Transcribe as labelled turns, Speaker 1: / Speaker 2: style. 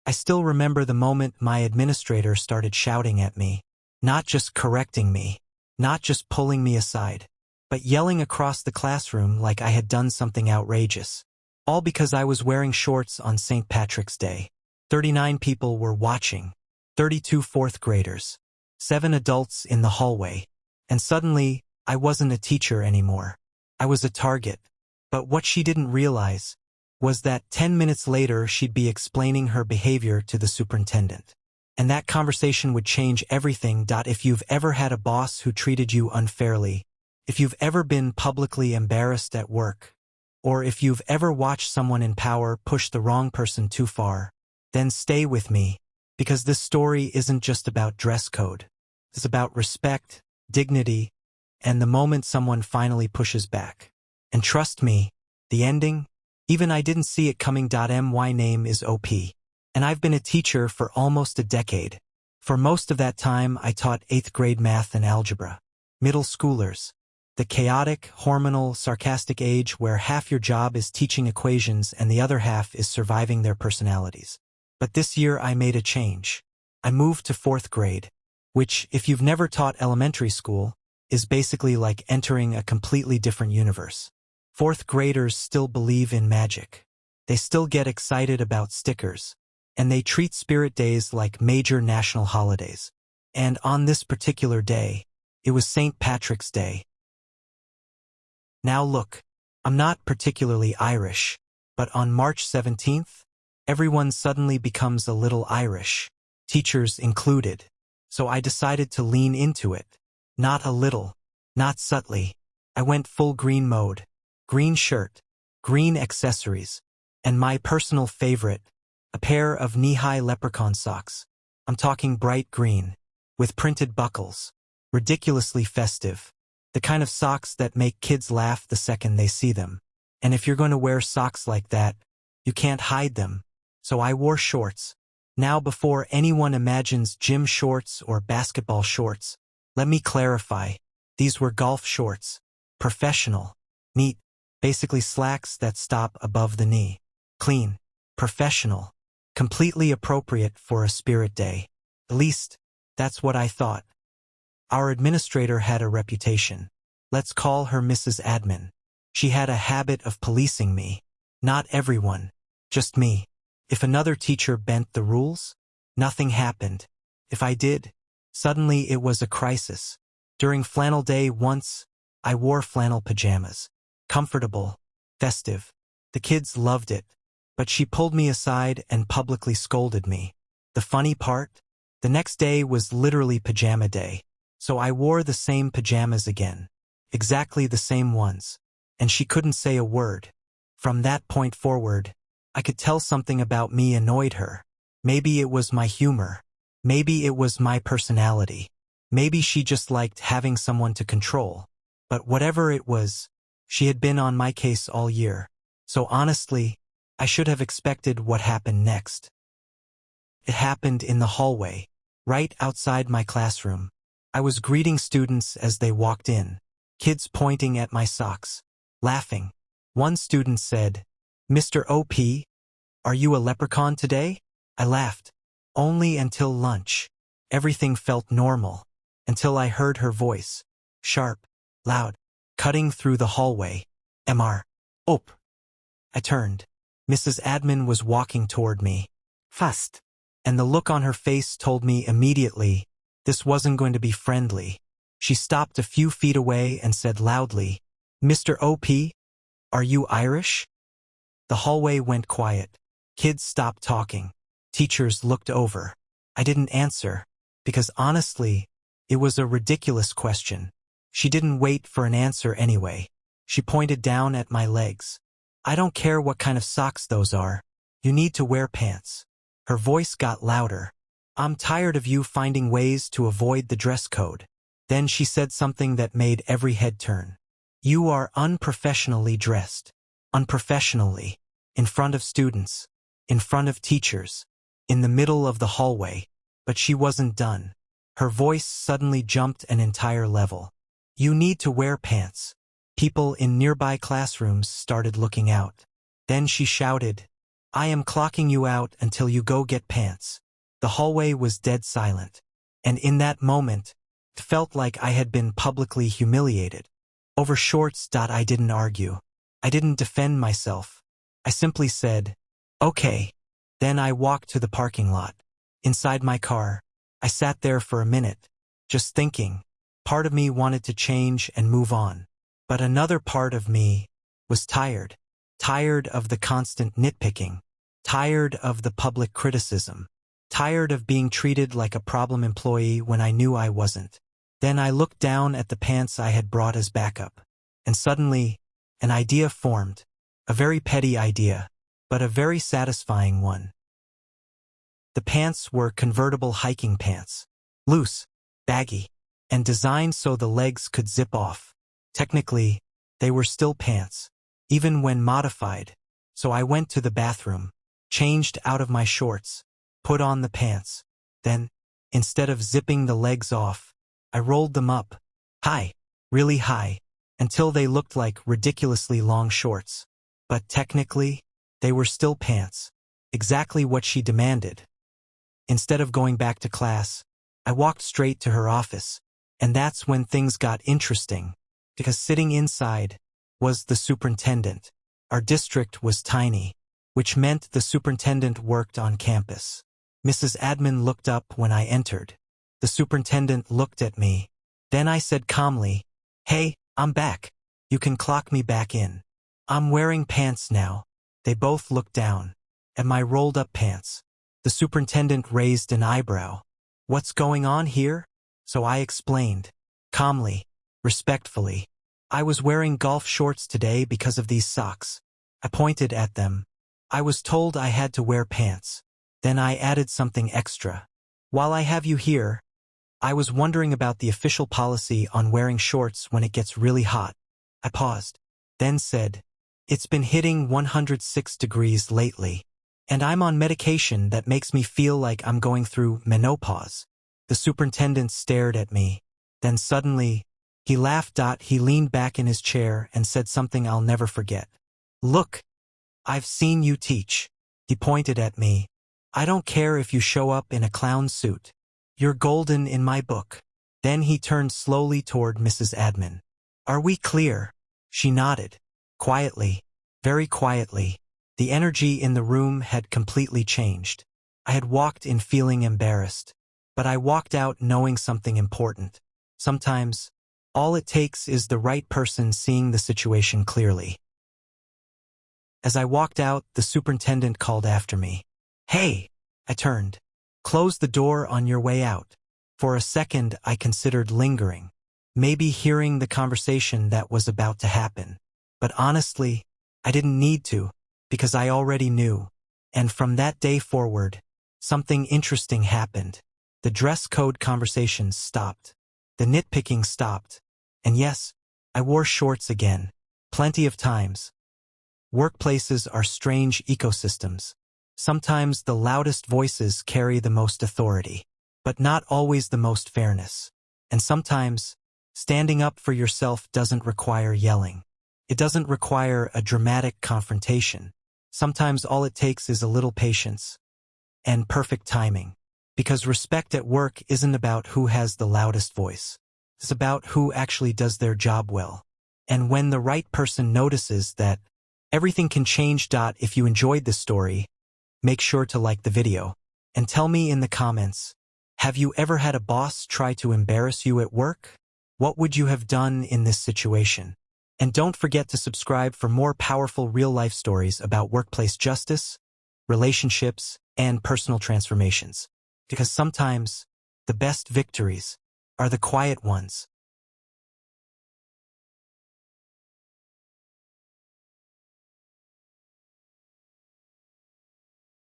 Speaker 1: I still remember the moment my administrator started shouting at me, not just correcting me, not just pulling me aside, but yelling across the classroom like I had done something outrageous. All because I was wearing shorts on St. Patrick's Day. 39 people were watching, 32 fourth graders, 7 adults in the hallway, and suddenly, I wasn't a teacher anymore. I was a target. But what she didn't realize was that 10 minutes later she'd be explaining her behavior to the superintendent. And that conversation would change everything. If you've ever had a boss who treated you unfairly, if you've ever been publicly embarrassed at work, or if you've ever watched someone in power push the wrong person too far, then stay with me, because this story isn't just about dress code. It's about respect, dignity, and the moment someone finally pushes back. And trust me, the ending, even I didn't see it coming. My name is OP, and I've been a teacher for almost a decade. For most of that time, I taught 8th grade math and algebra. Middle schoolers. The chaotic, hormonal, sarcastic age where half your job is teaching equations and the other half is surviving their personalities. But this year I made a change. I moved to 4th grade, which, if you've never taught elementary school, is basically like entering a completely different universe. 4th graders still believe in magic. They still get excited about stickers, and they treat spirit days like major national holidays. And on this particular day, it was St. Patrick's Day. Now look, I'm not particularly Irish, but on March 17th, everyone suddenly becomes a little Irish, teachers included. So I decided to lean into it. Not a little, not subtly. I went full green mode. Green shirt, green accessories, and my personal favorite, a pair of knee-high leprechaun socks. I'm talking bright green, with printed buckles, ridiculously festive. The kind of socks that make kids laugh the second they see them. And if you're going to wear socks like that, you can't hide them. So I wore shorts. Now, before anyone imagines gym shorts or basketball shorts, let me clarify. These were golf shorts. Professional. Neat. Basically slacks that stop above the knee. Clean. Professional. Completely appropriate for a spirit day. At least, that's what I thought. Our administrator had a reputation. Let's call her Mrs. Admin. She had a habit of policing me. Not everyone. Just me. If another teacher bent the rules, nothing happened. If I did, suddenly it was a crisis. During flannel day once, I wore flannel pajamas. Comfortable. Festive. The kids loved it. But she pulled me aside and publicly scolded me. The funny part? The next day was literally pajama day. So I wore the same pajamas again. Exactly the same ones. And she couldn't say a word. From that point forward, I could tell something about me annoyed her. Maybe it was my humor. Maybe it was my personality. Maybe she just liked having someone to control. But whatever it was, she had been on my case all year. So honestly, I should have expected what happened next. It happened in the hallway, right outside my classroom. I was greeting students as they walked in, kids pointing at my socks, laughing. One student said, "Mr. OP, are you a leprechaun today?" I laughed. Only until lunch. Everything felt normal, until I heard her voice, sharp, loud, cutting through the hallway. "Mr. OP." I turned. Mrs. Admin was walking toward me, fast, and the look on her face told me immediately this wasn't going to be friendly. She stopped a few feet away and said loudly, "Mr. OP, are you Irish?" The hallway went quiet. Kids stopped talking. Teachers looked over. I didn't answer, because honestly, it was a ridiculous question. She didn't wait for an answer anyway. She pointed down at my legs. "I don't care what kind of socks those are. You need to wear pants." Her voice got louder. "I'm tired of you finding ways to avoid the dress code." Then she said something that made every head turn. "You are unprofessionally dressed. Unprofessionally. In front of students. In front of teachers. In the middle of the hallway." But she wasn't done. Her voice suddenly jumped an entire level. "You need to wear pants." People in nearby classrooms started looking out. Then she shouted, I am clocking you out until you go get pants. The hallway was dead silent. And in that moment, it felt like I had been publicly humiliated. Over shorts. I didn't argue. I didn't defend myself. I simply said, okay. Then I walked to the parking lot. Inside my car, I sat there for a minute, just thinking. Part of me wanted to change and move on. But another part of me was tired. Tired of the constant nitpicking. Tired of the public criticism. Tired of being treated like a problem employee when I knew I wasn't. Then I looked down at the pants I had brought as backup. And suddenly, an idea formed. A very petty idea, but a very satisfying one. The pants were convertible hiking pants. Loose, baggy, and designed so the legs could zip off. Technically, they were still pants, even when modified. So I went to the bathroom, changed out of my shorts, put on the pants. Then, instead of zipping the legs off, I rolled them up, high, really high, until they looked like ridiculously long shorts. But technically, they were still pants. Exactly what she demanded. Instead of going back to class, I walked straight to her office. And that's when things got interesting, because sitting inside was the superintendent. Our district was tiny, which meant the superintendent worked on campus. Mrs. Admin looked up when I entered. The superintendent looked at me. Then I said calmly, "Hey, I'm back. You can clock me back in. I'm wearing pants now." They both looked down at my rolled-up pants. The superintendent raised an eyebrow. "What's going on here?" So I explained, calmly, respectfully. "I was wearing golf shorts today because of these socks." I pointed at them. "I was told I had to wear pants." Then I added something extra. "While I have you here, I was wondering about the official policy on wearing shorts when it gets really hot." I paused, then said, "It's been hitting 106 degrees lately, and I'm on medication that makes me feel like I'm going through menopause." The superintendent stared at me. Then suddenly, he laughed. He leaned back in his chair and said something I'll never forget. "Look, I've seen you teach." He pointed at me. "I don't care if you show up in a clown suit. You're golden in my book." Then he turned slowly toward Mrs. Admin. "Are we clear?" She nodded. Quietly, very quietly. The energy in the room had completely changed. I had walked in feeling embarrassed. But I walked out knowing something important. Sometimes, all it takes is the right person seeing the situation clearly. As I walked out, the superintendent called after me. "Hey!" I turned. "Close the door on your way out." For a second, I considered lingering, maybe hearing the conversation that was about to happen. But honestly, I didn't need to, because I already knew. And from that day forward, something interesting happened. The dress code conversations stopped. The nitpicking stopped. And yes, I wore shorts again. Plenty of times. Workplaces are strange ecosystems. Sometimes the loudest voices carry the most authority, but not always the most fairness. And sometimes, standing up for yourself doesn't require yelling. It doesn't require a dramatic confrontation. Sometimes all it takes is a little patience and perfect timing. Because respect at work isn't about who has the loudest voice. It's about who actually does their job well. And when the right person notices that, everything can change. If you enjoyed this story, make sure to like the video. And tell me in the comments, have you ever had a boss try to embarrass you at work? What would you have done in this situation? And don't forget to subscribe for more powerful real-life stories about workplace justice, relationships, and personal transformations. Because sometimes, the best victories are the quiet ones.